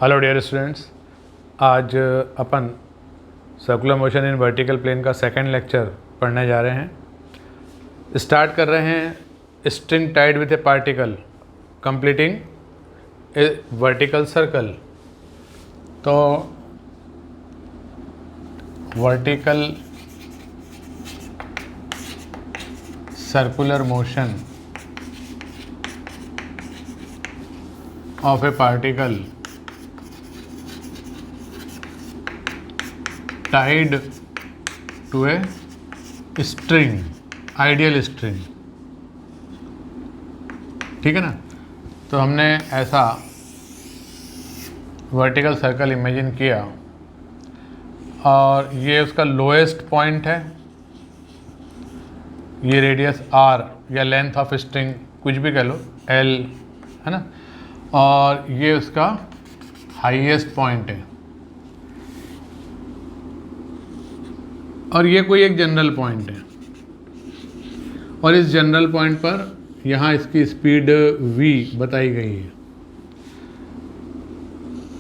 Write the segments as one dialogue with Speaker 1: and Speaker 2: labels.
Speaker 1: Hello dear students, आज अपन circular motion in vertical plane का सेकंड लेक्चर पढ़ने जा रहे हैं। स्टार्ट कर रहे हैं string tied with a particle completing a vertical circle. तो vertical circular motion of a particle tied to a string, ideal string. ठीक है ना। तो हमने ऐसा वर्टिकल सर्कल इमेजिन किया और ये उसका लोएस्ट पॉइंट है, ये रेडियस r या लेंथ ऑफ स्ट्रिंग कुछ भी कह लो l है ना, और ये उसका हाईएस्ट पॉइंट है और ये कोई एक जनरल पॉइंट है। और इस जनरल पॉइंट पर यहाँ इसकी स्पीड v बताई गई है।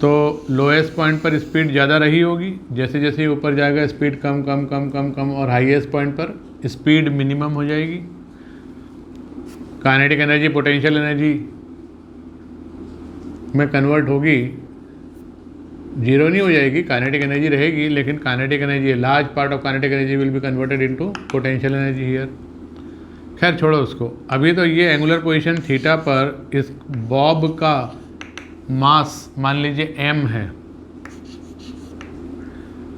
Speaker 1: तो लोएस्ट पॉइंट पर स्पीड ज़्यादा रही होगी, जैसे जैसे ही ऊपर जाएगा स्पीड कम कम कम कम कम, और हाईएस्ट पॉइंट पर स्पीड मिनिमम हो जाएगी। काइनेटिक एनर्जी पोटेंशियल एनर्जी में कन्वर्ट होगी, जीरो नहीं हो जाएगी, काइनेटिक एनर्जी रहेगी, लेकिन kinetic energy large part of kinetic energy will be converted into potential energy here. खैर छोड़ो उसको, अभी तो ये एंगुलर पोजीशन थीटा पर इस बॉब का मास मान लीजिए m है।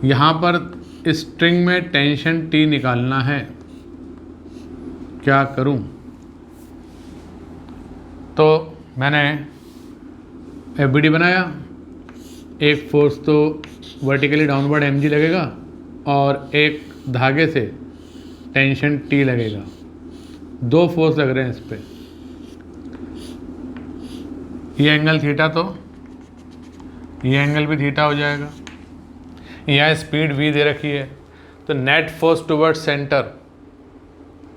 Speaker 1: यहाँ पर स्ट्रिंग में टेंशन T निकालना है। क्या करूँ? तो मैंने FBD बनाया। एक फोर्स तो वर्टिकली डाउनवर्ड mg लगेगा और एक धागे से टेंशन T लगेगा। दो फोर्स लग रहे हैं इस पे। ये एंगल थीटा, तो ये एंगल भी थीटा हो जाएगा। यहाँ स्पीड v दे रखी है, तो net force towards centre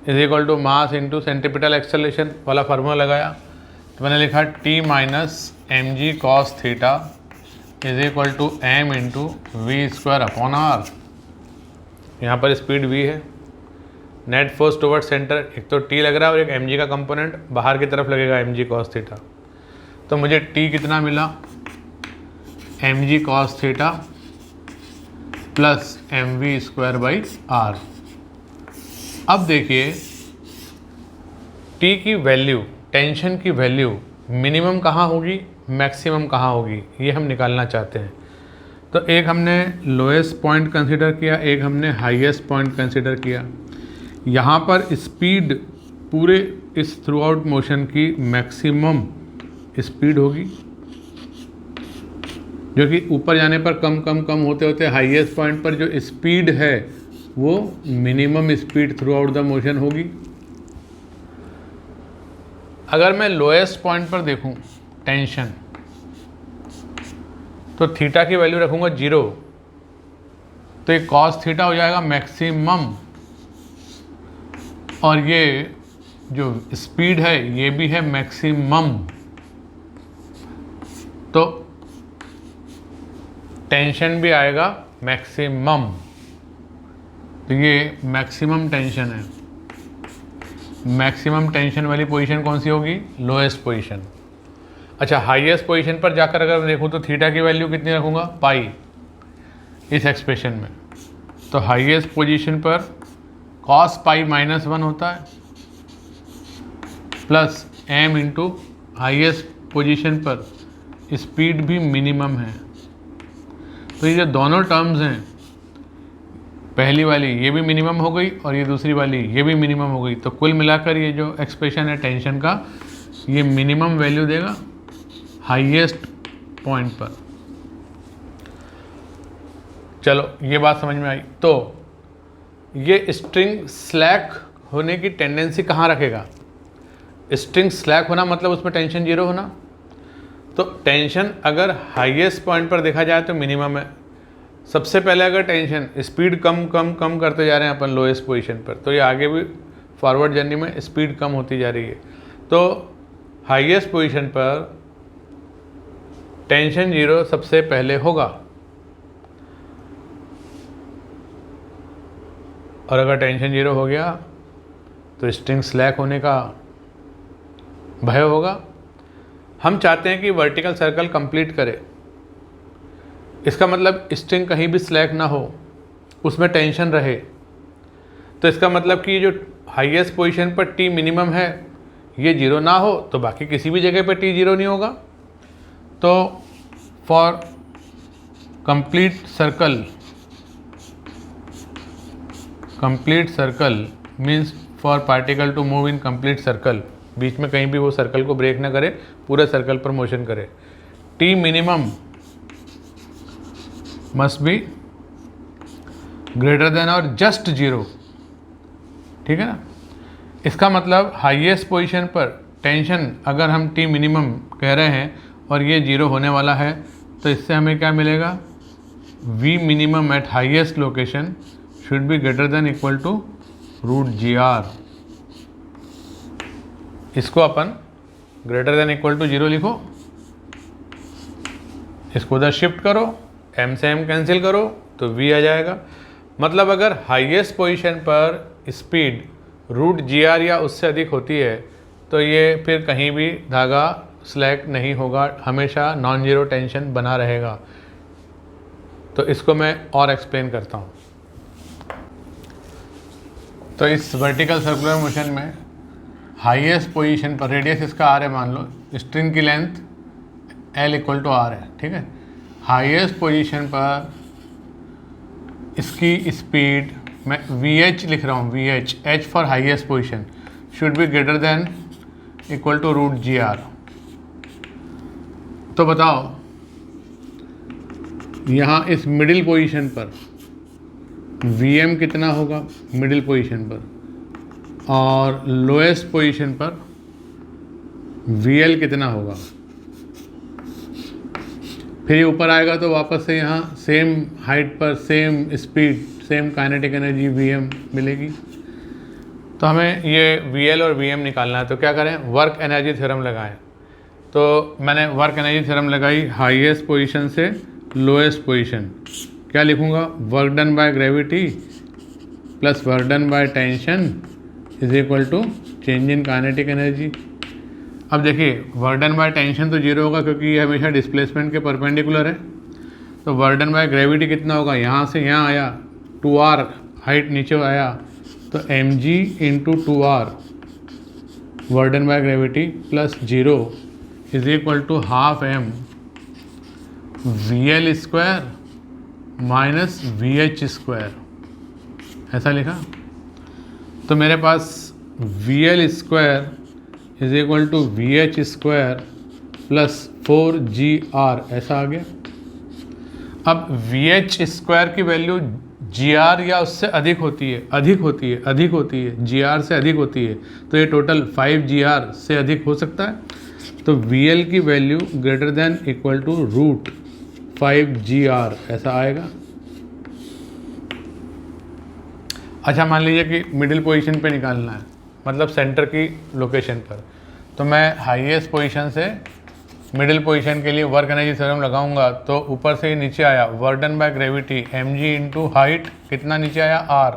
Speaker 1: is equal to mass into centripetal acceleration वाला फार्मूला लगाया। तो मैंने लिखा T minus mg cos theta is equal to m into V square upon R. यहाँ पर स्पीड v है, नेट फोर्स टुवर्ड सेंटर, एक तो t लग रहा है और एक mg का कंपोनेंट बाहर की तरफ लगेगा mg कॉस थीटा। तो मुझे t कितना मिला? mg cos theta plus mv square by R. अब देखिए t की वैल्यू, टेंशन की वैल्यू मिनिमम कहाँ होगी, मैक्सिमम कहाँ होगी, ये हम निकालना चाहते हैं। तो एक हमने लोएस्ट पॉइंट कंसीडर किया, एक हमने हाईएस्ट पॉइंट कंसीडर किया। यहाँ पर स्पीड पूरे इस थ्रू आउट मोशन की मैक्सिमम स्पीड होगी, जो कि ऊपर जाने पर कम कम कम होते होते हाईएस्ट पॉइंट पर जो स्पीड है वो minimum speed through out the motion होगी। अगर मैं लोएस्ट पॉइंट पर देखूं टेंशन, तो थीटा की वैल्यू रखूंगा 0, तो ये कॉस थीटा हो जाएगा मैक्सिमम, और ये जो स्पीड है ये भी है मैक्सिमम। तो टेंशन भी आएगा मैक्सिमम। तो ये मैक्सिमम टेंशन है। मैक्सिमम टेंशन वाली पोजीशन कौन सी होगी? Lowest position. अच्छा, हाईएस्ट पोजीशन पर जाकर अगर देखूँ तो थीटा की वैल्यू कितनी रखूँगा? पाई, इस एक्सप्रेशन में। तो हाईएस्ट पोजीशन पर कॉस पाई माइनस 1 होता है plus m into highest position पर स्पीड भी मिनिमम है। तो ये जो दोनों टर्म्स हैं, पहली वाली ये भी मिनिमम हो गई और ये दूसरी वाली ये भी मिनिमम हो गई। तो कुल मिलाकर ये जो एक्सप्रेशन है टेंशन का, ये मिनिमम वैल्यू देगा हाईएस्ट पॉइंट पर। चलो ये बात समझ में आई। तो ये स्ट्रिंग स्लैक होने की टेंडेंसी कहाँ रखेगा? स्ट्रिंग स्लैक होना मतलब उसमें टेंशन 0 होना। तो टेंशन अगर हाईएस्ट पॉइंट पर देखा जाए तो मिनिमम है। सबसे पहले अगर टेंशन स्पीड कम कम कम करते जा रहे हैं अपन लोएस्ट पोजीशन पर, तो ये आगे भी फॉरवर्ड जर्नी में स्पीड कम होती जा रही है। तो हाईएस्ट पोजीशन पर टेंशन जीरो सबसे पहले होगा, और अगर टेंशन जीरो हो गया तो स्ट्रिंग स्लैक होने का भय होगा। हम चाहते हैं कि वर्टिकल सर्कल कंप्लीट करे, इसका मतलब स्ट्रिंग कहीं भी स्लैक ना हो, उसमें टेंशन रहे। तो इसका मतलब कि जो हाईएस्ट पोजीशन पर टी मिनिमम है ये जीरो ना हो, तो बाकी किसी भी जगह पर टी जीरो नहीं होगा। तो for complete circle means for particle to move in complete circle, बीच में कहीं भी वो सर्कल को ब्रेक ना करे, पूरे सर्कल पर मोशन करे। T minimum must be greater then और जस्ट जीरो, ठीक है ना। इसका मतलब हाईएस्ट पोजीशन पर टेंशन अगर हम टी मिनिमम कह रहे हैं और ये जीरो होने वाला है, तो इससे हमें क्या मिलेगा, V minimum at highest location should be greater than equal to root ji r. इसको अपन greater than equal to zero लिखो, इसको उधर शिफ्ट करो, m से m कैंसिल करो तो v आ जाएगा। मतलब अगर हाईएस्ट पोजीशन पर स्पीड रूट जी आर या उससे अधिक होती है तो ये फिर कहीं भी धागा स्लैक नहीं होगा, हमेशा नॉन जीरो टेंशन बना रहेगा। तो इसको मैं और एक्सप्लेन करता हूँ। तो इस वर्टिकल सर्कुलर मोशन में हाईएस्ट पोजीशन पर रेडियस इसका r है, मान लो स्ट्रिंग की length l equal to r है, ठीक है। हाईएस्ट पोजीशन पर इसकी स्पीड मैं VH लिख रहा हूँ, VH, H for highest position should be greater than equal to root ji R. तो बताओ यहाँ इस मिडिल पोजीशन पर VM कितना होगा मिडिल पोजीशन पर, और लोएस्ट पोजीशन पर VL कितना होगा। फिर ये ऊपर आएगा तो वापस से यहाँ सेम हाइट पर same speed same kinetic energy VM मिलेगी। तो हमें ये VL और VM निकालना है, तो क्या करें, वर्क एनर्जी थ्योरम लगाएं। तो मैंने वर्क एनर्जी थ्योरम लगाई हाईएस्ट पोजीशन से लोएस्ट पोजीशन। क्या लिखूँगा, work done by gravity plus work done by tension is equal to change in kinetic energy. अब देखिए वर्क डन बाय टेंशन तो जीरो होगा क्योंकि ये हमेशा डिस्प्लेसमेंट के परपेंडिकुलर है। तो वर्क डन बाय ग्रेविटी कितना होगा, यहाँ से यहाँ आया 2r, हाइट नीचे आया तो mg into 2r work done by gravity plus zero is equal to half m VL square minus VH square, ऐसा लिखा। तो मेरे पास VL square is equal to VH square plus 4GR, ऐसा आ गया। अब VH स्क्वायर की वैल्यू GR या उससे अधिक होती है, GR से अधिक होती है, तो ये टोटल 5GR से अधिक हो सकता है। तो VL की value greater than equal to root 5GR, ऐसा आएगा। अच्छा मान लीजिए कि मिडिल पोजीशन पे निकालना है, मतलब सेंटर की लोकेशन पर, तो मैं हाईएस्ट पोजीशन से मिडिल पोजीशन के लिए वर्क एनर्जी थ्योरम लगाऊंगा। तो ऊपर से नीचे आया work done by gravity mg into height कितना नीचे आया r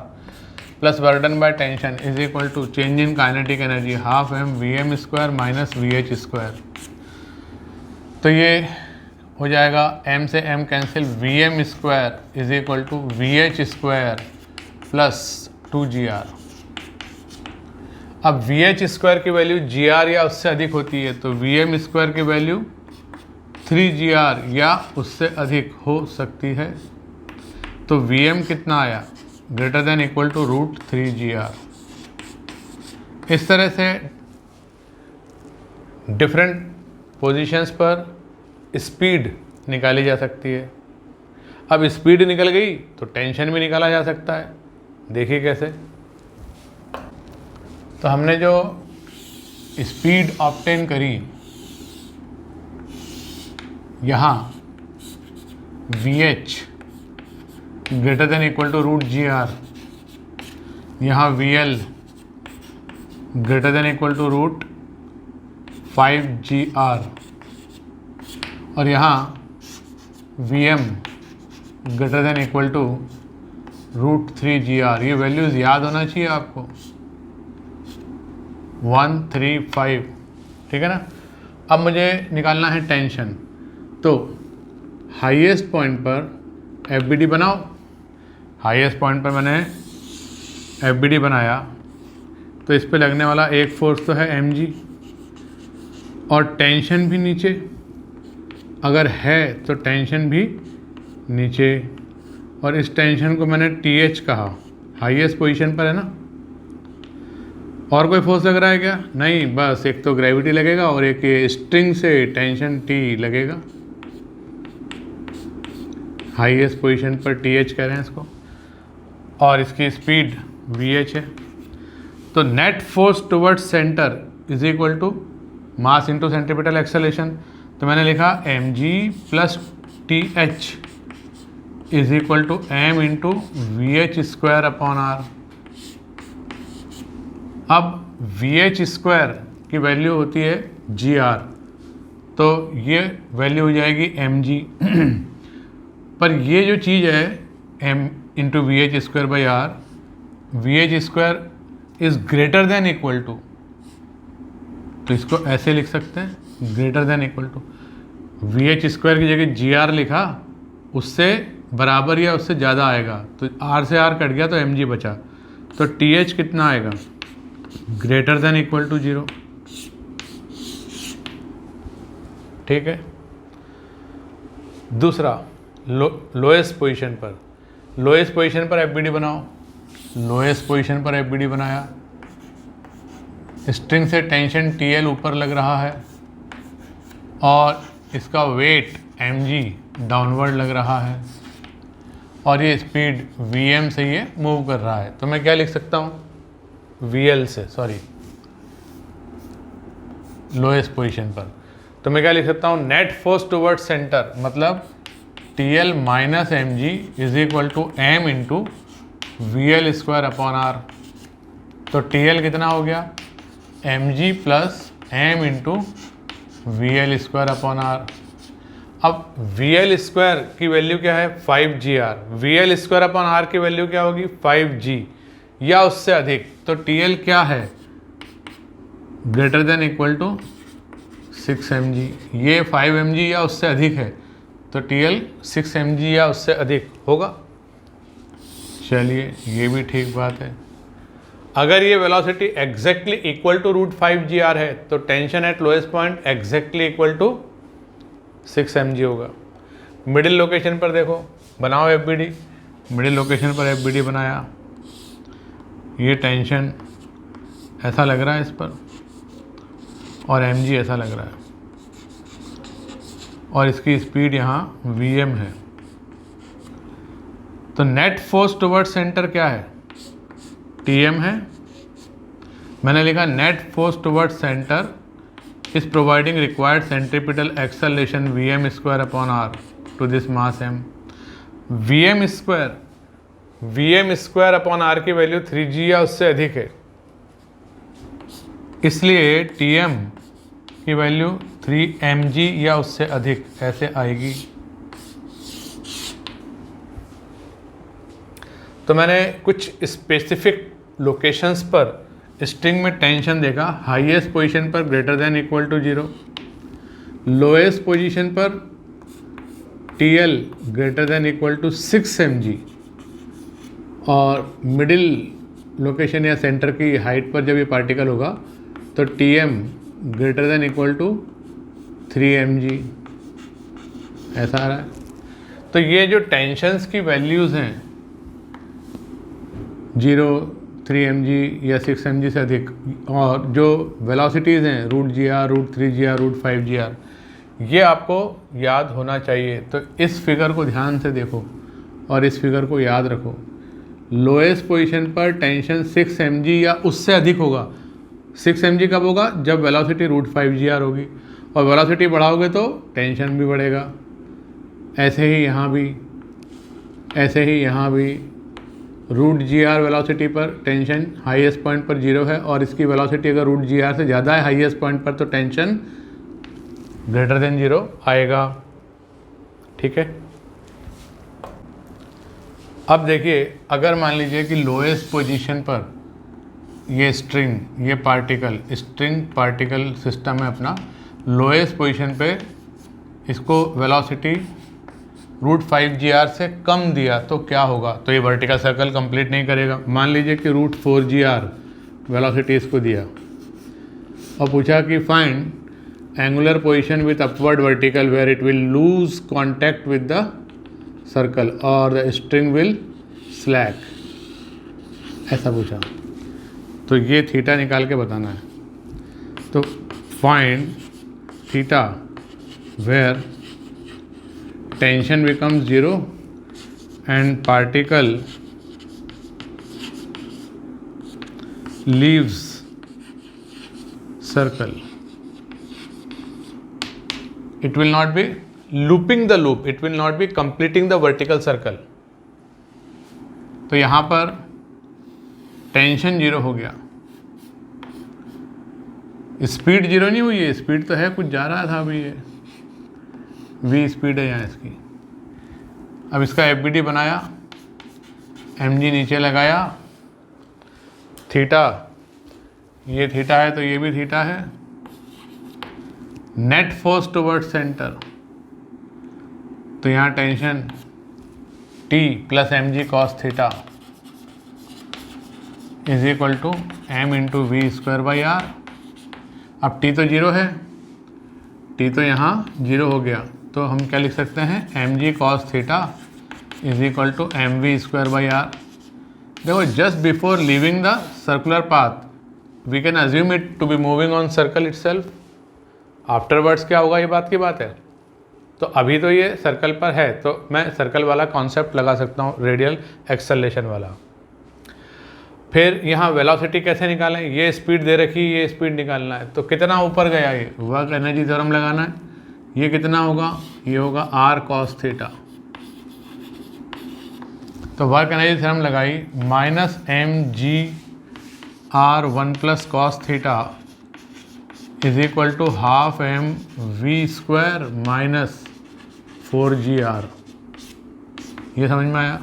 Speaker 1: plus work done by tension is equal to change in kinetic energy half m VM square minus VH square. तो ये हो जाएगा m से m cancel, VM square is equal to VH square plus 2GR। अब VH square की value GR या उससे अधिक होती है, तो VM स्क्वायर की वैल्यू 3GR या उससे अधिक हो सकती है। तो VM कितना आया, greater than equal to root 3GR। इस तरह से डिफरेंट पोजीशंस पर स्पीड निकाली जा सकती है। अब स्पीड निकल गई तो टेंशन भी निकाला जा सकता है, देखिए कैसे। तो हमने जो स्पीड ऑब्टेन करी, यहाँ VH greater than equal to root GR, यहाँ VL greater than equal to root 5GR, और यहाँ Vm greater than equal to √3GR। ये वैल्यूज़ याद होना चाहिए आपको, 135, ठीक है ना। अब मुझे निकालना है टेंशन, तो हाईएस्ट पॉइंट पर FBD बनाओ। हाईएस्ट पॉइंट पर मैंने FBD बनाया, तो इस पे लगने वाला एक फोर्स तो है mg, और टेंशन भी नीचे, अगर है तो टेंशन भी नीचे, और इस टेंशन को मैंने TH कहा, हाईएस्ट पोजीशन पर है ना। और कोई फोर्स लग रहा है क्या? नहीं, बस एक तो ग्रेविटी लगेगा और एक ये स्ट्रिंग से टेंशन T लगेगा। हाईएस्ट पोजीशन पर TH कह रहे हैं इसको, और इसकी स्पीड VH है। तो net force towards centre is equal to mass into centripetal acceleration. तो मैंने लिखा mg plus TH is equal to m into VH² upon R। अब VH² की वैल्यू होती है GR, तो ये वैल्यू हो जाएगी mg पर ये जो चीज़ है m into VH² by R, VH² is greater than equal to, तो इसको ऐसे लिख सकते हैं, greater than equal to VH² की जगह GR लिखा, उससे बराबर या उससे ज़्यादा आएगा, तो R से R कट गया तो mg बचा, तो TH कितना आएगा? ग्रेटर देन इक्वल टू 0, ठीक है। दूसरा, लोएस्ट पोजीशन पर, लोएस्ट पोजीशन पर FBD बनाओ। लोएस्ट पोजीशन पर FBD बनाया, स्ट्रिंग से टेंशन TL ऊपर लग रहा है और इसका वेट mg डाउनवर्ड लग रहा है, और ये स्पीड Vm से ये मूव कर रहा है। तो मैं क्या लिख सकता हूँ? VL से, सॉरी, लोएस्ट पोजीशन पर, तो मैं क्या लिख सकता हूँ? नेट फोर्स टुवर्ड सेंटर, मतलब TL minus mg is equal to m into VL² upon R। तो TL कितना हो गया? mg plus m into VL² upon R। अब VL² की वैल्यू क्या है? 5GR। VL² अपॉन R की वैल्यू क्या होगी? 5G या उससे अधिक। तो TL क्या है? Greater than equal to 6mg। ये 5mg या उससे अधिक है, तो TL 6mg या उससे अधिक होगा। चलिए, ये भी ठीक बात है। अगर ये velocity exactly equal to √5GR है, तो tension at lowest point exactly equal to 6mg होगा। मिडिल लोकेशन पर देखो, बनाओ FBD। मिडिल लोकेशन पर FBD बनाया, ये टेंशन ऐसा लग रहा है इस पर, और mg ऐसा लग रहा है, और इसकी स्पीड यहाँ Vm है। तो नेट फोर्स टुवर्ड सेंटर क्या है? Tm है। मैंने लिखा net force toward centre is providing required centripetal acceleration Vm² upon R to this mass m। Vm² upon R की वैल्यू 3G या उससे अधिक है, इसलिए Tm की वैल्यू 3mg या उससे अधिक ऐसे आएगी। तो मैंने कुछ स्पेसिफिक लोकेशंस पर स्ट्रिंग में टेंशन देखा। हाईएस्ट पोजीशन पर greater than equal to 0, lowest position पर TL greater than equal to 6mg, और मिडिल लोकेशन या सेंटर की हाइट पर जब ये पार्टिकल होगा तो Tm greater than equal to 3mg ऐसा आ रहा है। तो ये जो टेंशन्स की वैल्यूज़ हैं 0, 3mg या 6mg से अधिक, और जो वेलोसिटीज़ हैं √GR, √3GR, √5GR, ये आपको याद होना चाहिए। तो इस फिगर को ध्यान से देखो और इस फिगर को याद रखो। लोएस्ट पोजीशन पर टेंशन 6mg या उससे अधिक होगा। 6mg कब होगा? जब वेलोसिटी √5GR होगी, और वेलोसिटी बढ़ाओगे तो टेंशन भी बढ़ेगा। ऐसे ही यहाँ भी, ऐसे ही यहाँ भी √GR वेलोसिटी पर टेंशन हाईएस्ट पॉइंट पर 0 है, और इसकी वेलोसिटी अगर √GR से ज़्यादा है हाईएस्ट पॉइंट पर, तो टेंशन ग्रेटर देन 0 आएगा। ठीक है, अब देखिए अगर मान लीजिए कि लोएस्ट पोजीशन पर ये स्ट्रिंग पार्टिकल सिस्टम है अपना, लोएस्ट पोजीशन पे इसको वेलोसिटी √5gr से कम दिया तो क्या होगा? तो ये वर्टिकल सर्कल कंप्लीट नहीं करेगा। मान लीजिए कि √4gr वेलोसिटी इसको दिया और पूछा कि find angular position with upward vertical where it will lose contact with the circle और द स्ट्रिंग विल स्लैक, ऐसा पूछा। तो ये थीटा निकाल के बताना है। तो find theta where tension becomes 0 and particle leaves circle, it will not be looping the loop, it will not be completing the vertical circle। तो यहां पर टेंशन 0 हो गया, स्पीड 0 नहीं हुई है, स्पीड तो है, कुछ जा रहा था अभी, ये v स्पीड है यहाँ इसकी। अब इसका FBD बनाया, mg नीचे लगाया, थीटा, ये थीटा है तो ये भी थीटा है। नेट फोर्स टुवर्ड्स सेंटर, तो यहाँ tension T plus mg cos theta is equal to m into V square by R. अब T तो 0 है, T तो यहाँ 0 हो गया, तो हम क्या लिख सकते हैं? mg cos theta is equal to mv square by r. देखो just before leaving the circular path we can assume it to be moving on circle itself, afterwards क्या होगा ये बात की बात है। तो अभी तो ये सर्कल पर है, तो मैं सर्कल वाला कॉन्सेप्ट लगा सकता हूँ, रेडियल एक्सेलरेशन वाला। फिर यहाँ वेलोसिटी कैसे निकालें? ये स्पीड दे रखी, ये स्पीड निकालना है, तो कितना ऊपर गया ये वर्क एनर्जी थ्योरम लगाना है। ये कितना होगा? ये होगा r cos थीटा। तो वर्क एनर्जी थ्योरम लगाई, minus mg r1 plus cos theta is equal to half mv square minus 4gr। ये समझ में आया?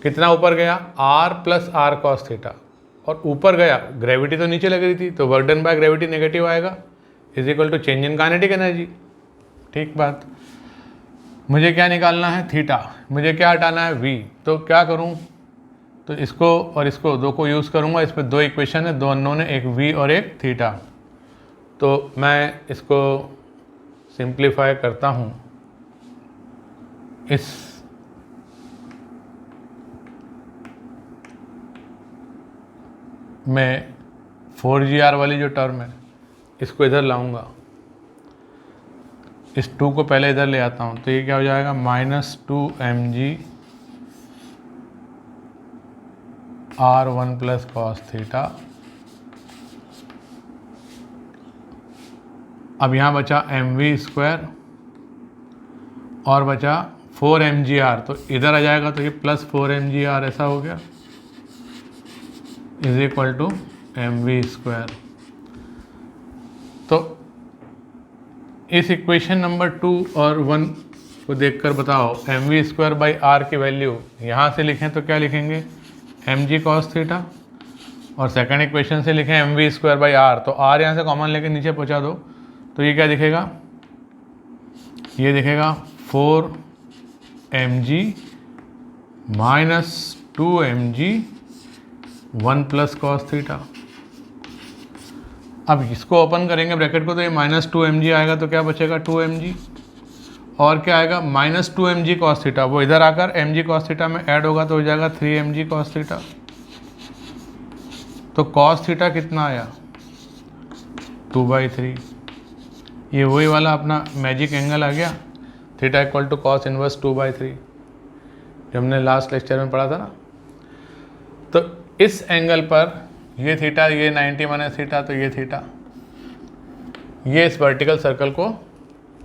Speaker 1: कितना ऊपर गया? r plus r cos theta, और ऊपर गया, ग्रेविटी तो नीचे लग रही थी, तो work done by gravity negative आएगा, is equal to change in kinetic energy. ठीक बात। मुझे क्या निकालना है? थीटा। मुझे क्या हटाना है? v। तो क्या करूं? तो इसको और इसको दो को यूज़ करूंगा, इस पर दो इक्वेशन है, दो अननोन है, एक v और एक थीटा। तो मैं इसको सिंप्लीफाई करता हूं, इस में 4gr वाली जो टर्म है इसको इधर लाऊंगा, इस 2 को पहले इधर ले आता हूं, तो ये क्या हो जाएगा? Minus 2mg r1 plus cos theta. अब यहाँ बचा mv स्क्वायर और बचा 4mgr, तो इधर आ जाएगा, तो ये प्लस 4mgr ऐसा हो गया, is equal to mv square. तो इस इक्वेशन नंबर 2 और 1 को देखकर बताओ mv स्क्वायर बाई r की वैल्यू यहाँ से लिखें तो क्या लिखेंगे? mg cos थीटा, और सेकंड इक्वेशन से लिखें mv स्क्वायर बाई r, तो r यहाँ से कॉमन लेके नीचे पहुँचा दो, तो ये क्या दिखेगा? ये दिखेगा 4mg minus 2mg 1 plus cos theta. अब इसको ओपन करेंगे ब्रैकेट को, तो ये माइनस 2mg आएगा, तो क्या बचेगा? 2mg, और क्या आएगा? माइनस 2mg cos थीटा, वो इधर आकर mg cos थीटा में ऐड होगा, तो हो जाएगा 3mg cos थीटा। तो cos थीटा कितना आया? 2/3। ये वही वाला अपना मैजिक एंगल आ गया, theta equal to cos inverse 2/3, जो हमने लास्ट लेक्चर में पढ़ा था ना। तो इस एंगल पर ये थीटा, ये 90 माइनस थीटा, तो ये थीटा, ये इस वर्टिकल सर्कल को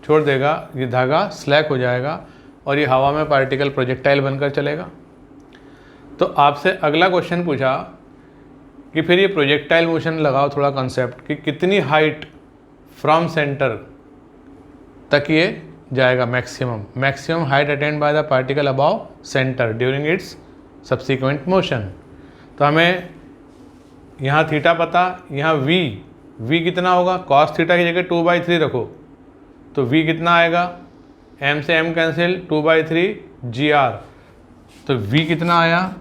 Speaker 1: छोड़ देगा, ये धागा स्लैक हो जाएगा और ये हवा में पार्टिकल प्रोजेक्टाइल बनकर चलेगा। तो आपसे अगला क्वेश्चन पूछा कि फिर ये प्रोजेक्टाइल मोशन लगाओ थोड़ा कंसेप्ट, कि कितनी हाइट फ्रॉम सेंटर तक ये जाएगा maximum height attend by the particle above centre during its subsequent motion. तो हमें यहाँ थीटा पता, यहाँ v कितना होगा, cos थीटा की जगह 2/3 रखो तो v कितना आएगा, m से m कैंसिल, 2/3 gr, तो v कितना आया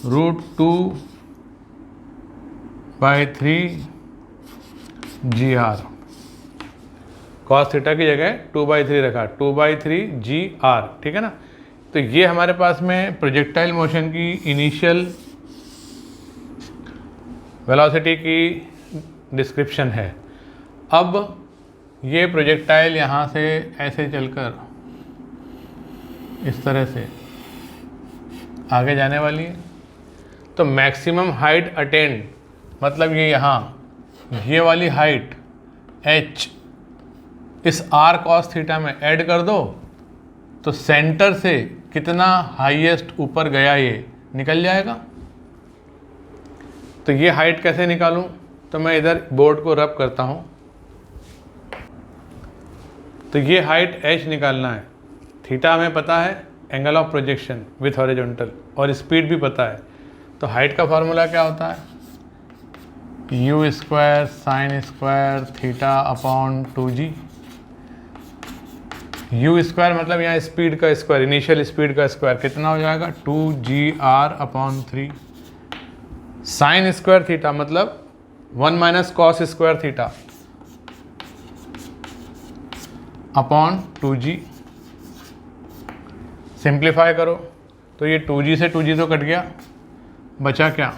Speaker 1: √2/3 gr। cos थीटा की जगह 2/3 रखा, 2/3 gr, ठीक है ना। तो ये हमारे पास में प्रोजेक्टाइल मोशन की इनिशियल वेलोसिटी की डिस्क्रिप्शन है। अब ये प्रोजेक्टाइल यहाँ से ऐसे चलकर इस तरह से आगे जाने वाली है, तो मैक्सिमम हाइट अटेंड मतलब ये यहाँ ये वाली हाइट h इस r cos थीटा में ऐड कर दो तो सेंटर से कितना हाईएस्ट ऊपर गया ये निकल जाएगा। तो ये हाइट कैसे निकालूं, तो मैं इधर बोर्ड को रब करता हूं। तो ये हाइट h निकालना है, थीटा हमें पता है, angle of projection with horizontal, और स्पीड भी पता है। तो हाइट का फॉर्मूला क्या होता है, u² sin² theta upon 2g। u² मतलब यहाँ स्पीड का स्क्वायर, इनिशियल स्पीड का स्क्वायर कितना हो जाएगा 2gr/3। sin² थीटा मतलब 1 - cos² theta upon 2g। Simplify करो तो ये 2g से 2g तो कट गया, बचा क्या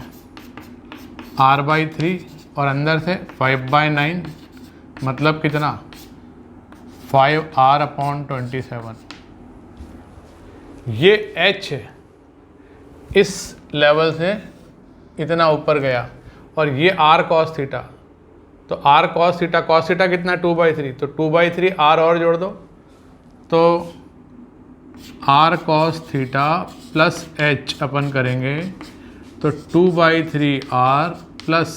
Speaker 1: r/3 और अंदर से 5/9 मतलब कितना 5r/27। ये h इस लेवल से इतना ऊपर गया और ये r cos थीटा, तो r cos थीटा कितना 2/3, तो 2/3 r और जोड़ दो तो r cos theta plus h अपन करेंगे तो 2/3 r प्लस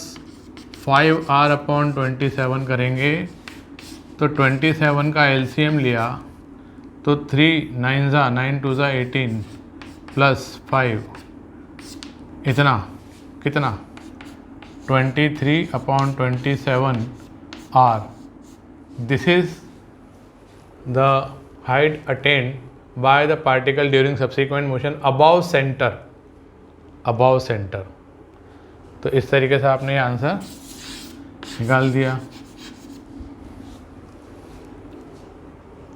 Speaker 1: 5r/27 करेंगे तो 27 का एलसीएम लिया तो 3 9 2 18 प्लस 5 इतना कितना 23/27 r। This is the height attend by the particle during subsequent motion above centre. तो इस तरीके से आपने ये आंसर निकाल दिया,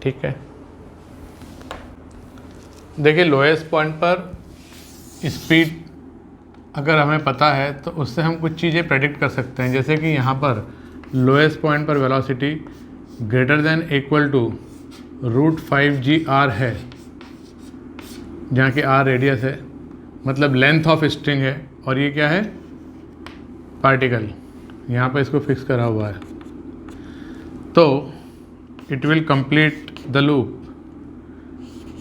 Speaker 1: ठीक है। देखिए लोएस्ट पॉइंट पर स्पीड अगर हमें पता है तो उससे हम कुछ चीज़ें प्रेडिक्ट कर सकते हैं, जैसे कि यहाँ पर लोएस्ट पॉइंट पर velocity greater than equal to √5gr है, जहाँ की r रेडियस है, मतलब लेंथ ऑफ स्ट्रिंग है, और ये क्या है पार्टिकल, यहाँ पर इसको फिक्स करा हुआ है। तो it will complete the loop,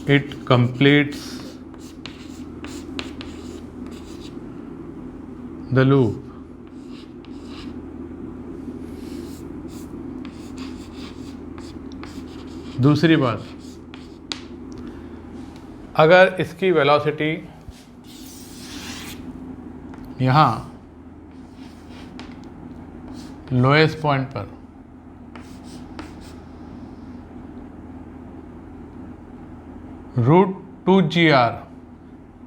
Speaker 1: it completes the loop. दूसरी बात, अगर इसकी वेलोसिटी यहाँ लोएस्ट पॉइंट पर √2gr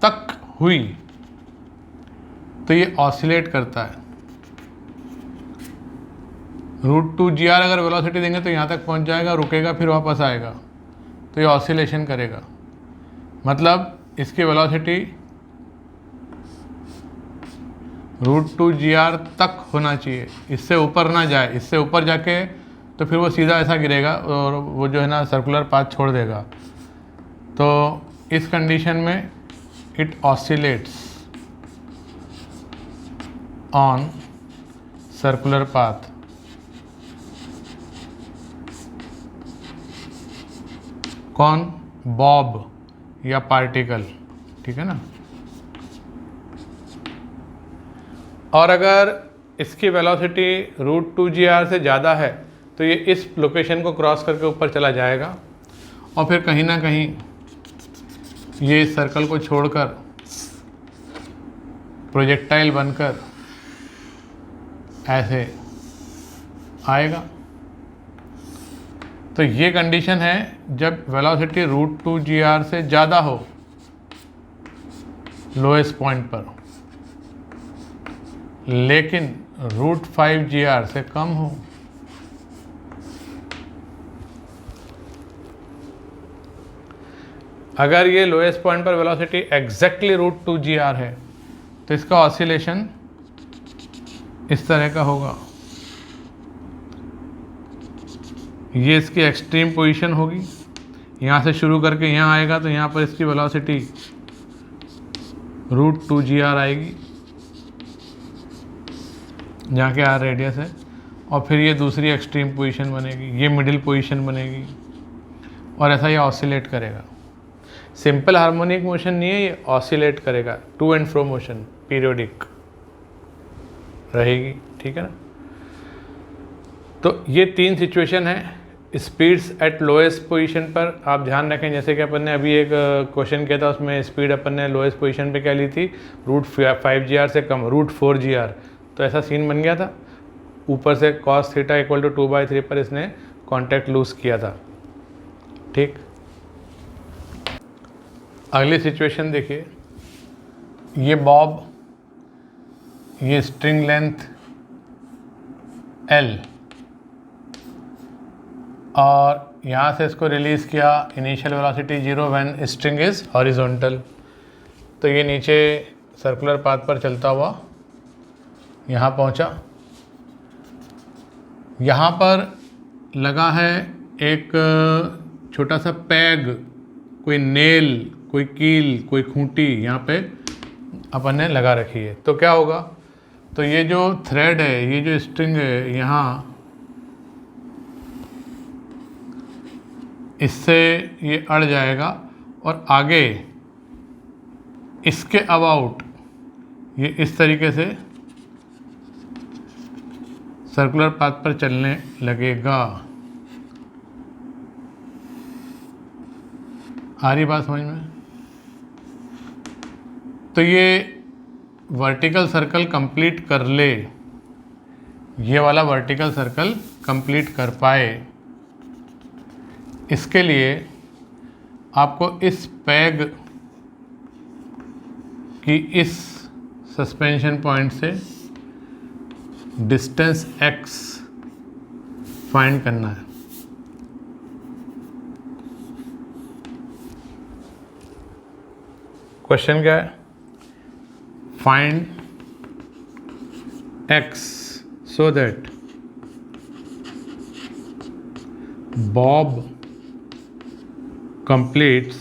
Speaker 1: तक हुई तो ये ऑसिलेट करता है। √2gr अगर वेलोसिटी देंगे तो यहाँ तक पहुँच जाएगा, रुकेगा, फिर वापस आएगा, तो ये ऑसिलेशन करेगा। मतलब इसकी वेलोसिटी √2gr तक होना चाहिए, इससे ऊपर ना जाए। इससे ऊपर जाके तो फिर वो सीधा ऐसा गिरेगा और वो जो है ना सर्कुलर पाथ छोड़ देगा। तो इस कंडीशन में it oscillates on circular path. कौन, बॉब या पार्टिकल, ठीक है ना। और अगर इसकी वेलोसिटी √2gr से ज़्यादा है तो ये इस लोकेशन को क्रॉस करके ऊपर चला जाएगा और फिर कहीं ना कहीं ये इस सर्कल को छोड़कर प्रोजेक्टाइल बनकर ऐसे आएगा। तो ये कंडीशन है जब वेलोसिटी √2 से ज़्यादा हो लोएस्ट पॉइंट पर, लेकिन √5 से कम हो। अगर ये लोएस्ट पॉइंट पर वेलोसिटी एग्जैक्टली √2 है तो इसका ऑसिलेशन इस तरह का होगा। ये इसकी एक्सट्रीम पोजीशन होगी, यहाँ से शुरू करके यहाँ आएगा तो यहाँ पर इसकी वेलोसिटी √2 आएगी, जहाँ के r रेडियस है, और फिर ये दूसरी एक्सट्रीम पोजीशन बनेगी, ये मिडिल पोजीशन बनेगी, और ऐसा ये ऑसिलेट करेगा। सिंपल हार्मोनिक मोशन नहीं है, ये ऑसिलेट करेगा, to and fro motion periodic रहेगी, ठीक है ना। तो ये 3 सिचुएशन है स्पीड्स एट लोएस्ट पोजीशन पर। आप ध्यान रखें, जैसे कि अपन ने अभी एक क्वेश्चन किया था, उसमें स्पीड अपन ने लोएस्ट पोजीशन पे क्या ली थी, √5 से कम, √4 तो ऐसा सीन बन गया था। ऊपर से cos θ = 2/3 पर इसने कांटेक्ट लूज किया था, ठीक। अगली सिचुएशन देखिए, ये बॉब, ये स्ट्रिंग लेंथ L, और यहाँ से इसको रिलीज़ किया, initial velocity 0 when string is horizontal. तो ये नीचे सर्कुलर पाथ पर चलता हुआ यहाँ पहुँचा। यहाँ पर लगा है एक छोटा सा पैग, कोई नेल, कोई कील, कोई खूंटी यहाँ पे अपन ने लगा रखी है। तो क्या होगा, तो ये जो थ्रेड है, ये जो स्ट्रिंग है, यहाँ इससे ये अड़ जाएगा और आगे इसके अबाउट ये इस तरीके से सर्कुलर पाथ पर चलने लगेगा। आ रही बात समझ में? तो ये वर्टिकल सर्कल कंप्लीट कर ले, ये वाला वर्टिकल सर्कल कंप्लीट कर पाए, इसके लिए आपको इस पैग की इस सस्पेंशन पॉइंट से डिस्टेंस x फाइंड करना है। क्वेश्चन क्या है, find x so that Bob completes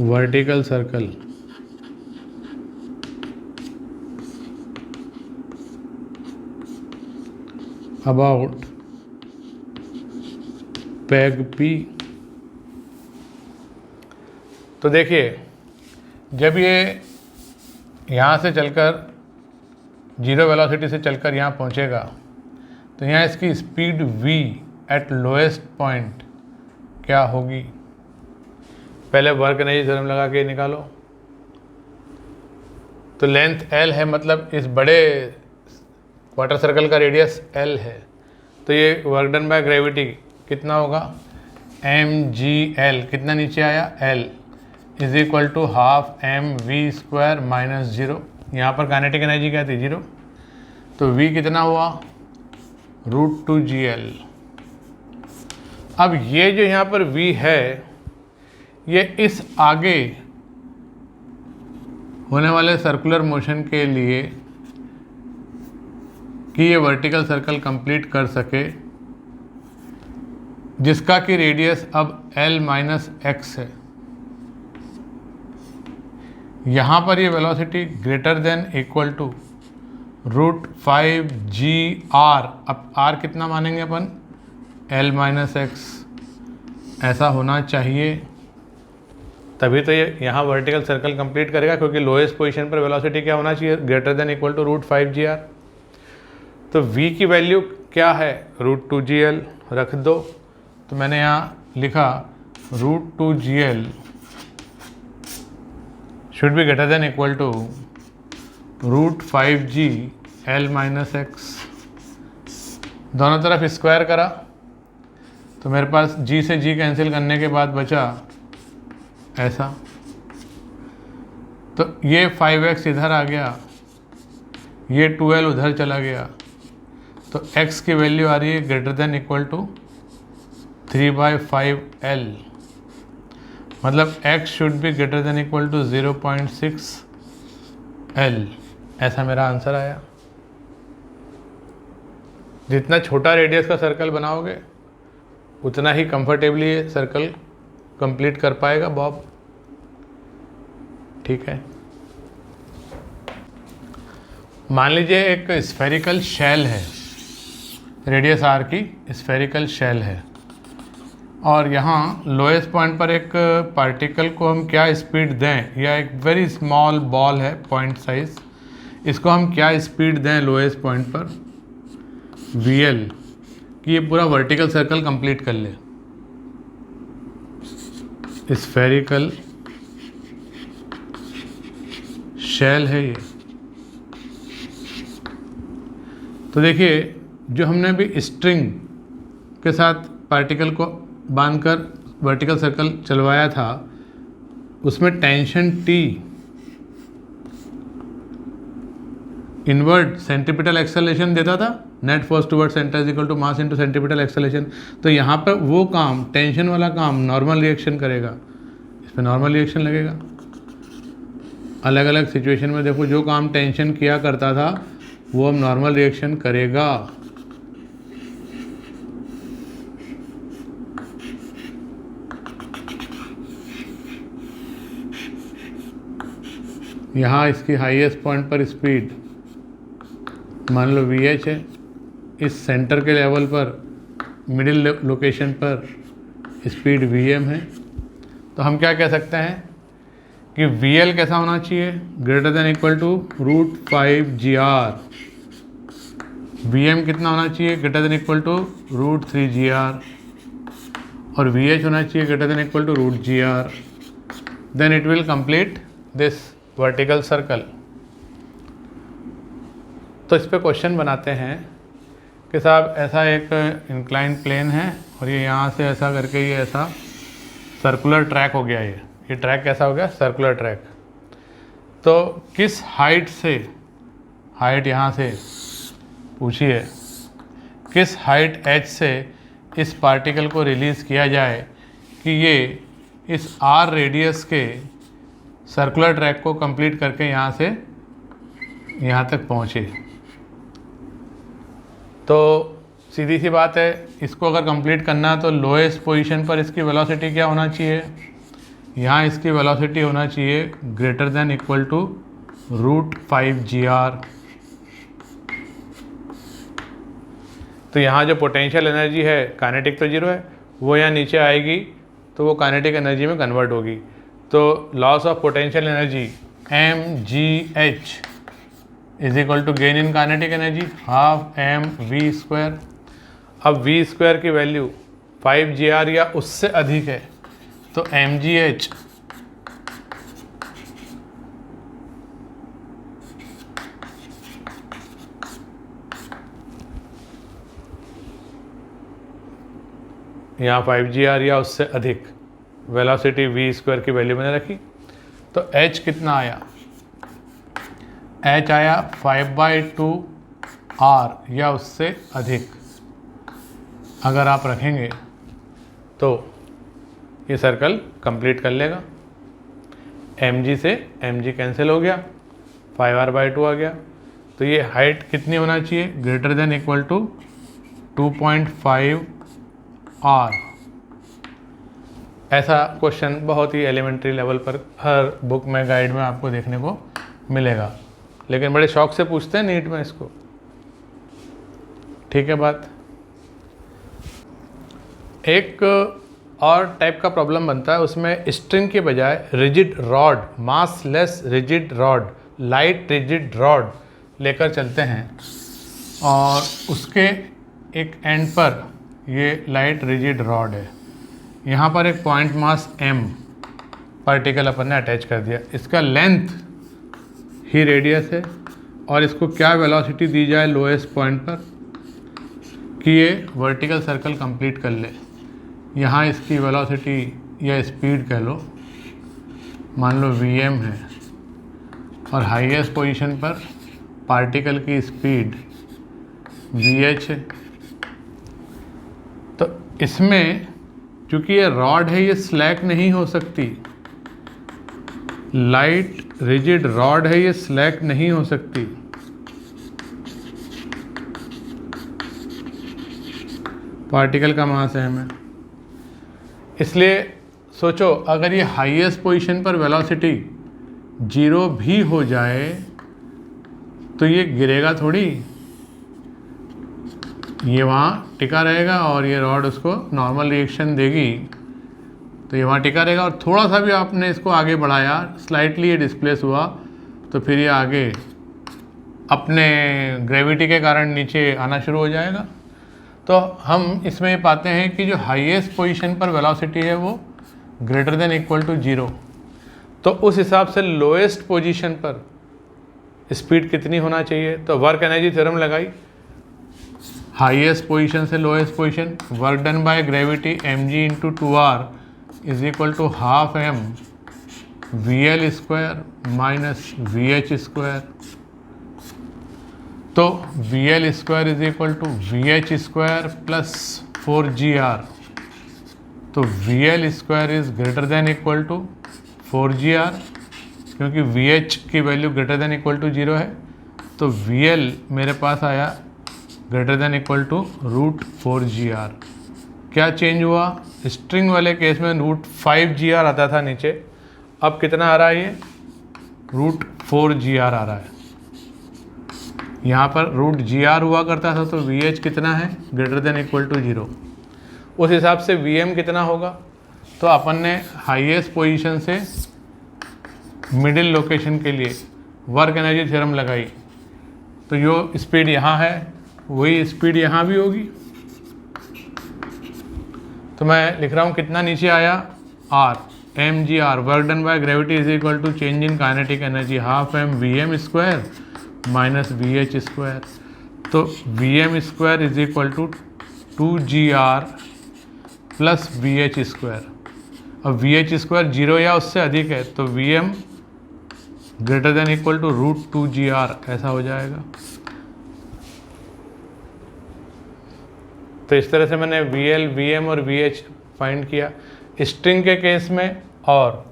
Speaker 1: vertical circle about peg P। तो देखिए, जब ये यहाँ से चलकर 0 वेलोसिटी से चलकर यहाँ पहुँचेगा तो यहाँ इसकी speed v eight lowest point क्या होगी। पहले वर्क एनर्जी थ्योरम लगा के निकालो। तो लेंथ L है, मतलब इस बड़े क्वार्टर सर्कल का रेडियस L है, तो ये वर्क डन बाय ग्रेविटी कितना होगा, mgl, कितना नीचे आया L is equal to half mv² - 0। यहाँ पर काइनेटिक एनर्जी क्या थी, 0, तो v कितना हुआ, √2gl। अब ये जो यहाँ पर v है, ये इस आगे होने वाले सर्कुलर मोशन के लिए कि ये वर्टिकल सर्कल कंप्लीट कर सके, जिसका कि रेडियस अब L - x है। यहाँ पर ये velocity greater than equal to √5gr। अब r कितना मानेंगे अपन, L - x, ऐसा होना चाहिए, तभी तो ये यहाँ वर्टिकल सर्कल कंप्लीट करेगा, क्योंकि लोएस्ट पोजीशन पर वेलोसिटी क्या होना चाहिए, greater than equal to √5gr। तो v की वैल्यू क्या है, √2gl रख दो। तो मैंने यहाँ लिखा √2gl should be greater than equal to √5g l - x। दोनों तरफ स्क्वायर करा तो मेरे पास g से g कैंसिल करने के बाद बचा ऐसा। तो ये 5x इधर आ गया, ये 2l उधर चला गया, तो x की वैल्यू आ रही है greater than equal to 3/5l। मतलब x should be greater than equal to 0.6l। ऐसा मेरा आंसर आया। जितना छोटा रेडियस का सर्कल बनाओगे उतना ही कंफर्टेबली ये सर्कल कंप्लीट कर पाएगा बॉब। ठीक है, मान लीजिए एक स्फेरिकल शेल है, रेडियस r की स्फेरिकल शेल है, और यहाँ लोएस्ट पॉइंट पर एक पार्टिकल को हम क्या स्पीड दें, या एक वेरी स्मॉल बॉल है पॉइंट साइज, इसको हम क्या स्पीड दें लोएस्ट पॉइंट पर vl कि ये पूरा वर्टिकल सर्कल कंप्लीट कर ले। स्फेरिकल शेल है ये। तो देखिए, जो हमने भी स्ट्रिंग के साथ पार्टिकल को बांधकर वर्टिकल सर्कल चलवाया था, उसमें tension T inward centripetal acceleration देता था, net force toward centre is equal to mass into centripetal acceleration. तो यहाँ पर वो काम, टेंशन वाला काम नॉर्मल रिएक्शन करेगा, इस पर नॉर्मल रिएक्शन लगेगा। अलग अलग सिचुएशन में देखो, जो काम टेंशन किया करता था वो अब नॉर्मल रिएक्शन करेगा। यहाँ इसकी हाईएस्ट पॉइंट पर स्पीड मान लो VH है, इस सेंटर के लेवल पर मिडिल लोकेशन पर स्पीड VM है। तो हम क्या कह सकते हैं कि VL कैसा होना चाहिए, greater than equal to √5gr। VM कितना होना चाहिए, greater than equal to √3gr। और VH होना चाहिए greater than equal to √gr। Then it will complete this vertical circle. तो इस पे क्वेश्चन बनाते हैं कि साहब ऐसा एक इंक्लाइन प्लेन है और ये यहाँ से ऐसा करके ये ऐसा सर्कुलर ट्रैक हो गया। ये ट्रैक कैसा हो गया, सर्कुलर ट्रैक। तो किस हाइट से, हाइट यहाँ से पूछिए, किस हाइट h से इस पार्टिकल को रिलीज़ किया जाए कि ये इस r रेडियस के सर्कुलर ट्रैक को कंप्लीट करके यहाँ से यहाँ तक पहुँचे। तो सीधी सी बात है, इसको अगर कंप्लीट करना है तो लोएस्ट पोजीशन पर इसकी वेलोसिटी क्या होना चाहिए, यहाँ इसकी वेलोसिटी होना चाहिए greater than equal to √5gr। तो यहाँ जो पोटेंशियल एनर्जी है, काइनेटिक तो जीरो है, वो यहाँ नीचे आएगी तो वो काइनेटिक एनर्जी में कन्वर्ट होगी। तो loss of potential energy mgh is equal to gain in kinetic energy half mv²। अब v² की वैल्यू 5gr या उससे अधिक है, तो mgh यहाँ 5gr या उससे अधिक, वेलोसिटी v² की वैल्यू मैंने रखी। तो h कितना आया, h आया 5/2r या उससे अधिक। अगर आप रखेंगे तो ये सर्कल कंप्लीट कर लेगा। mg से mg कैंसिल हो गया, 5r/2 आ गया। तो ये हाइट कितनी होना चाहिए, greater than equal to 2.5r। ऐसा क्वेश्चन बहुत ही एलिमेंट्री लेवल पर हर बुक में, गाइड में आपको देखने को मिलेगा, लेकिन बड़े शौक से पूछते हैं नीट में इसको। ठीक है बात। एक और टाइप का प्रॉब्लम बनता है, उसमें स्ट्रिंग के बजाय rigid rod, massless rigid rod, light rigid rod लेकर चलते हैं और उसके एक एंड पर ये लाइट रिजिड रॉड है। यहाँ पर एक पॉइंट मास m पार्टिकल अपन ने अटैच कर दिया, इसका लेंथ ही रेडियस है और इसको क्या वेलोसिटी दी जाए लोएस्ट पॉइंट पर कि ये वर्टिकल सर्कल कंप्लीट कर ले। यहाँ इसकी वेलोसिटी या स्पीड कह लो, मान लो vm है और हाईएस्ट पोजीशन पर पार्टिकल की स्पीड vh है। तो इसमें क्योंकि ये रॉड है, ये स्लैक नहीं हो सकती, लाइट रिजिड रॉड है, ये स्लैक नहीं हो सकती। पार्टिकल का मास m है, इसलिए सोचो अगर ये हाईएस्ट पोजीशन पर वेलोसिटी 0 भी हो जाए तो ये गिरेगा थोड़ी, ये वहाँ टिका रहेगा और ये रॉड उसको नॉर्मल रिएक्शन देगी, तो ये वहाँ टिका रहेगा। और थोड़ा सा भी आपने इसको आगे बढ़ाया, स्लाइटली ये डिस्प्लेस हुआ, तो फिर ये आगे अपने ग्रेविटी के कारण नीचे आना शुरू हो जाएगा। तो हम इसमें ये पाते हैं कि जो हाईएस्ट पोजीशन पर वेलोसिटी है वो ग्रेटर देन इक्वल टू 0, तो उस हिसाब से लोएस्ट पोजीशन पर स्पीड कितनी होना चाहिए। तो वर्क एनर्जी थ्योरम लगाई, हाईएस्ट पोजीशन से lowest position, work done by gravity mg into 2r is equal to half m vl square minus vh square. तो vl square is equal to vh square plus 4gr, तो vl square is greater than equal to 4gr, क्योंकि vh की value greater than equal to 0 है। तो vl मेरे पास आया greater than equal to √4gr। क्या change हुआ, स्ट्रिंग वाले केस में √5gr आता था नीचे, अब कितना आ रहा है, ये √4gr आ रहा है। यहाँ पर √gr हुआ करता था, तो vh कितना है, ग्रेटर देन इक्वल टू 0। उस हिसाब से vm कितना होगा, तो अपन ने हाईएस्ट पोजीशन से मिडिल लोकेशन के लिए वर्क एनर्जी थ्योरम लगाई, तो जो स्पीड यहाँ है वही स्पीड यहाँ भी होगी। तो मैं लिख रहा हूँ कितना नीचे आया, r mgr work done by gravity is equal to change in kinetic energy half m vm square minus vh square. तो vm square is equal to 2gr plus vh square. अब vh स्क्वायर 0 या उससे अधिक है, तो vm greater than equal to √2gr ऐसा हो जाएगा। तो इस तरह से मैंने VL, VM और VH फाइंड किया स्ट्रिंग के केस में, और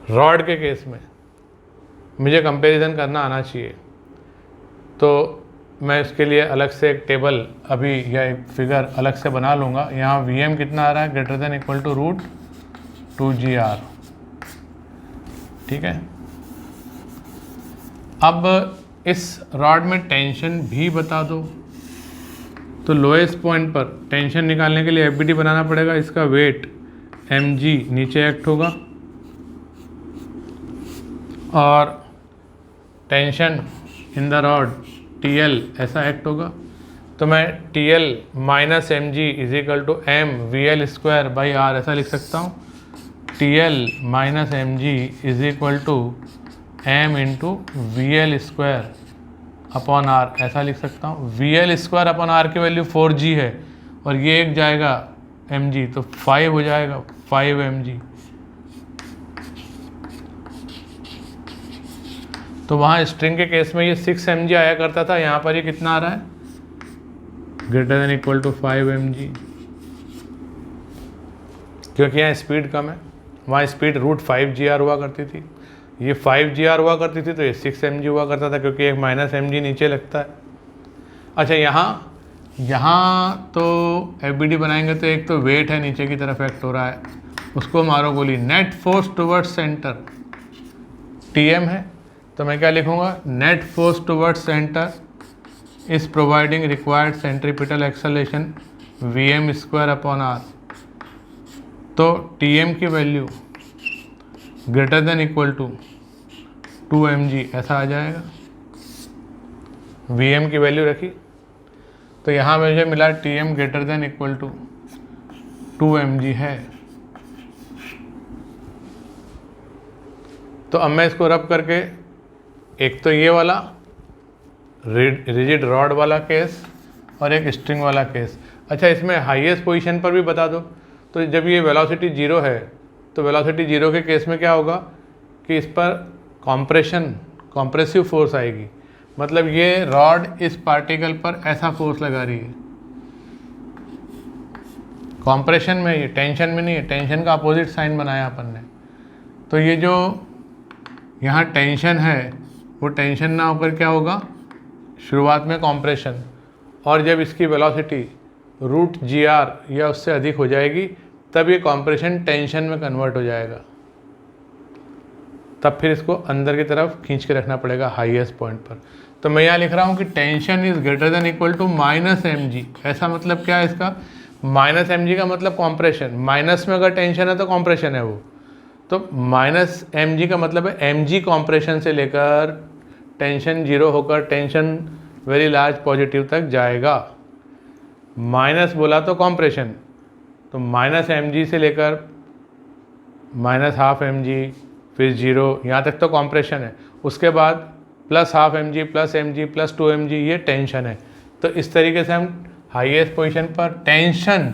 Speaker 1: रॉड के केस में मुझे कंपैरिजन करना आना चाहिए। तो मैं इसके लिए अलग से एक टेबल अभी या एक फिगर अलग से बना लूँगा। यहाँ VM कितना आ रहा है, greater than equal to √2gr, ठीक है। अब इस रॉड में टेंशन भी बता दो, तो लोएस्ट पॉइंट पर टेंशन निकालने के लिए FBD बनाना पड़ेगा। इसका वेट mg नीचे एक्ट होगा और tension in the rod TL ऐसा एक्ट होगा। तो मैं TL minus mg is equal to m VL square by r ऐसा लिख सकता हूँ। TL minus mg is equal to m into VL square upon r ऐसा लिख सकता हूँ। VL स्क्वायर अपॉन r की वैल्यू 4g है और ये एक जाएगा mg, तो 5 हो जाएगा, 5 mg। तो वहाँ स्ट्रिंग के केस में ये 6 mg आया करता था, यहाँ पर ये कितना आ रहा है, greater than equal to 5 mg, क्योंकि यहाँ स्पीड कम है। वहाँ स्पीड √5gr हुआ करती थी, ये 5gr हुआ करती थी, तो ये 6 mg हुआ करता था, क्योंकि एक माइनस mg नीचे लगता है। अच्छा, यहाँ तो FBD बनाएंगे तो एक तो वेट है नीचे की तरफ एक्ट हो रहा है, उसको मारो गोली। Net force towards centre TM है, तो मैं क्या लिखूँगा, net force towards centre is providing required centripetal acceleration VM square upon r। तो TM की value greater than equal to 2 mg ऐसा आ जाएगा। Vm की वैल्यू रखी, तो यहाँ मुझे मिला Tm greater than equal to 2mg है। तो अब मैं इसको रब करके, एक तो ये वाला रिजिड रॉड वाला केस और एक स्ट्रिंग वाला केस। अच्छा, इसमें हाईएस्ट पोजीशन पर भी बता दो। तो जब ये वेलोसिटी 0 है तो वेलोसिटी 0 के केस में क्या होगा कि इस पर कॉम्प्रेसिव फोर्स आएगी, मतलब ये रॉड इस पार्टिकल पर ऐसा फोर्स लगा रही है। कॉम्प्रेशन में, ये टेंशन में नहीं है, टेंशन का अपोजिट साइन बनाया अपन ने। तो ये जो यहाँ टेंशन है वो टेंशन ना होकर क्या होगा, शुरुआत में कॉम्प्रेशन, और जब इसकी वेलोसिटी √gr या उससे अधिक हो जाएगी तब ये कॉम्प्रेशन टेंशन में कन्वर्ट हो जाएगा। तब फिर इसको अंदर की तरफ खींच के रखना पड़ेगा हाईएस्ट पॉइंट पर। तो मैं यहाँ लिख रहा हूँ कि tension is greater than equal to -mg। ऐसा मतलब क्या है इसका, -mg का मतलब कॉम्प्रेशन, माइनस में अगर टेंशन है तो कॉम्प्रेशन है वो, तो -mg का मतलब है mg कॉम्प्रेशन से लेकर टेंशन 0 होकर टेंशन वेरी लार्ज पॉजिटिव तक जाएगा। माइनस बोला तो कॉम्प्रेशन, तो -mg से लेकर -12 mg फिर 0, यहाँ तक तो कॉम्प्रेशन है। उसके बाद +12 mg +mg +2mg ये टेंशन है। तो इस तरीके से हम हाईएस्ट पोजीशन पर टेंशन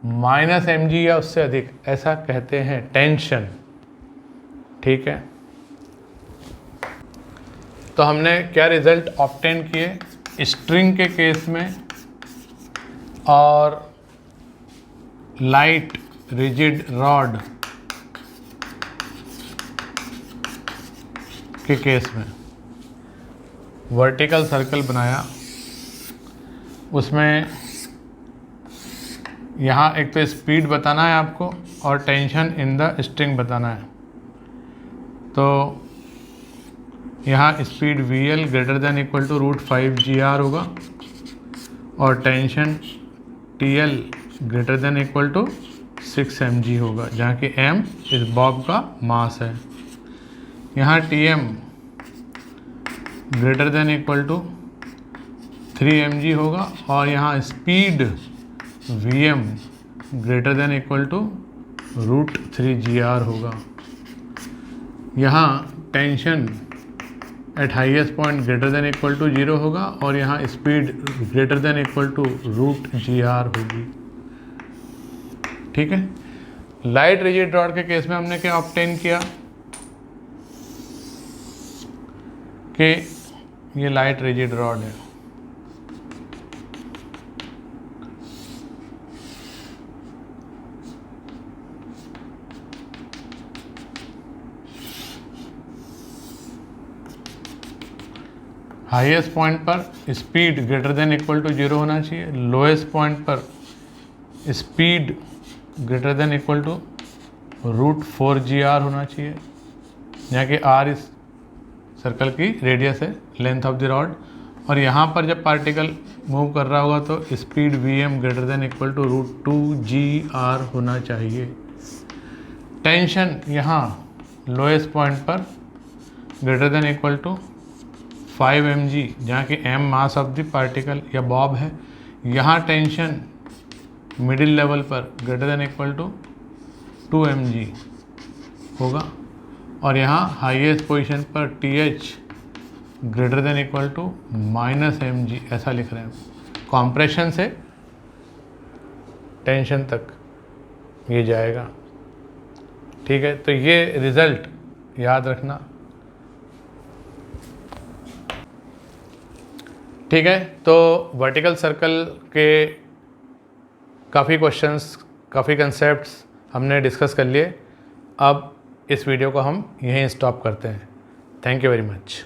Speaker 1: -mg या उससे अधिक ऐसा कहते हैं, टेंशन। ठीक है, तो हमने क्या रिजल्ट ऑब्टेन किए स्ट्रिंग के केस में और लाइट रिजिड रॉड के केस में। वर्टिकल सर्कल बनाया, उसमें यहाँ एक तो स्पीड बताना है आपको और टेंशन इन द स्ट्रिंग बताना है। तो यहाँ speed VL greater than equal to √5gr होगा और tension TL greater than equal to 6 mg होगा, जहाँ कि m इस बॉब का मास है। यहाँ Tm greater than equal to 3 mg होगा और यहाँ speed Vm greater than equal to √3gr होगा। यहाँ tension at highest point greater than equal to 0 होगा और यहाँ speed greater than equal to √gr होगी। ठीक है, लाइट रिजिड रॉड के केस में हमने क्या ऑब्टेन किया कि ये लाइट रिजिड रॉड है, हाईएस्ट पॉइंट पर speed greater than equal to 0 होना चाहिए, लोएस्ट पॉइंट पर speed greater than equal to √4gr होना चाहिए, यहाँ कि r इस सर्कल की रेडियस है, लेंथ ऑफ द रॉड। और यहाँ पर जब पार्टिकल मूव कर रहा होगा तो speed Vm greater than equal to √2gr होना चाहिए। टेंशन यहाँ लोएस्ट पॉइंट पर greater than equal to 5 mg, जहाँ कि m mass of the particle या बॉब है। यहाँ टेंशन मिडिल लेवल पर greater than equal to 2 mg होगा और यहाँ हाईएस्ट पोजीशन पर TH greater than equal to -mg ऐसा लिख रहे हैं। कॉम्प्रेशन से टेंशन तक ये जाएगा। ठीक है, तो ये रिज़ल्ट याद रखना। ठीक है, तो वर्टिकल सर्कल के काफ़ी क्वेश्चंस, काफ़ी कंसेप्ट्स हमने डिस्कस कर लिए। अब इस वीडियो को हम यहीं स्टॉप करते हैं। Thank you very much.